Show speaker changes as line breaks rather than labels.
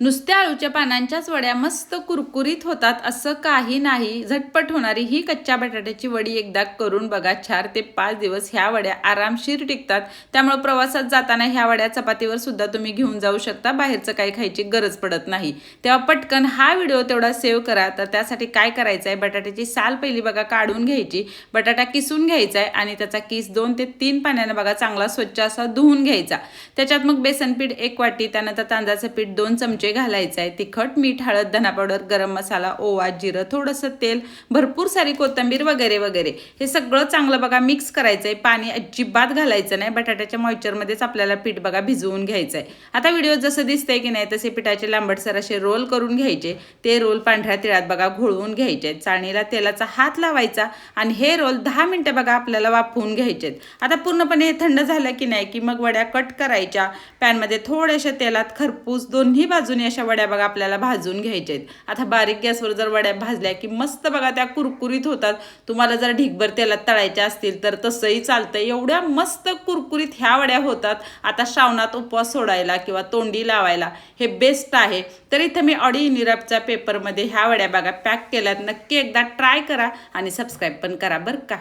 नुसत्या अळूच्या पानांच्याच वड्या मस्त कुरकुरीत होतात असं काही नाही। झटपट होणारी ही कच्च्या बटाट्याची वडी एकदा करून बघा। 4 ते 5 दिवस ह्या वड्या आरामशीर टिकतात। त्यामुळे प्रवासात जाताना ह्या वड्या चपातीवर सुद्धा तुम्ही घेऊन जाऊ शकता। बाहेरचं काही खायची गरज पडत नाही। तेव्हा पटकन हा व्हिडिओ तेवढा सेव्ह करा। तर त्यासाठी काय करायचं आहे, बटाट्याची साल पहिली बघा काढून घ्यायची, बटाटा किसून घ्यायचा आहे आणि त्याचा किस 2 ते 3 पाण्याने बघा चांगला स्वच्छ असा धुवून घ्यायचा। त्याच्यात मग बेसन पीठ 1 वाटी, त्यानंतर तांदळाचं पीठ 2 चमचे घालायचं आहे। तिखट, मीठ, हळद, धना पावडर, गरम मसाला, ओवा, जिरं, थोडंसं तेल, भरपूर सारी कोथिंबीर वगैरे वगैरे हे सगळं चांगलं बघा मिक्स करायचं आहे। पाणी अजिबात घालायचं नाही। बटाट्याच्या मॉइश्चरमध्येच आपल्याला पीठ बघा भिजवून घ्यायचं आहे। आता व्हिडिओ जसं दिसतंय की नाही तसे पिठाचे लांबटसर असे रोल करून घ्यायचे। ते रोल पांढऱ्या तिळात बघा घोळवून घ्यायचे। चाळणीला तेलाचा हात लावायचा आणि हे रोल 10 मिनिटं बघा आपल्याला वाफवून घ्यायचे। आता पूर्णपणे थंड झालं की नाही की मग वड्या कट करायच्या। पॅनमध्ये थोड्याशा तेलात खरपूस दोन्ही बाजूनी अशा वड्या बघा आपल्याला भाजून घ्यायच्या आहेत। आता बारीक गॅसवर जर वड्या भाजल्या की मस्त बघा त्या कुरकुरीत होतात। तुम्हाला जर ढिगभर तेलात तळायच्या असतील तर तसंही चालतं। एवढ्या मस्त कुरकुरीत ह्या वड्या होतात। आता श्रावणात उपवास सोडायला किंवा तोंडी लावायला हे बेस्ट आहे। तर इथं मी ऑडी निरपच्या पेपरमध्ये ह्या वड्या बघा पॅक केल्यात। नक्की एकदा ट्राय करा आणि सबस्क्राईब पण करा बरं का।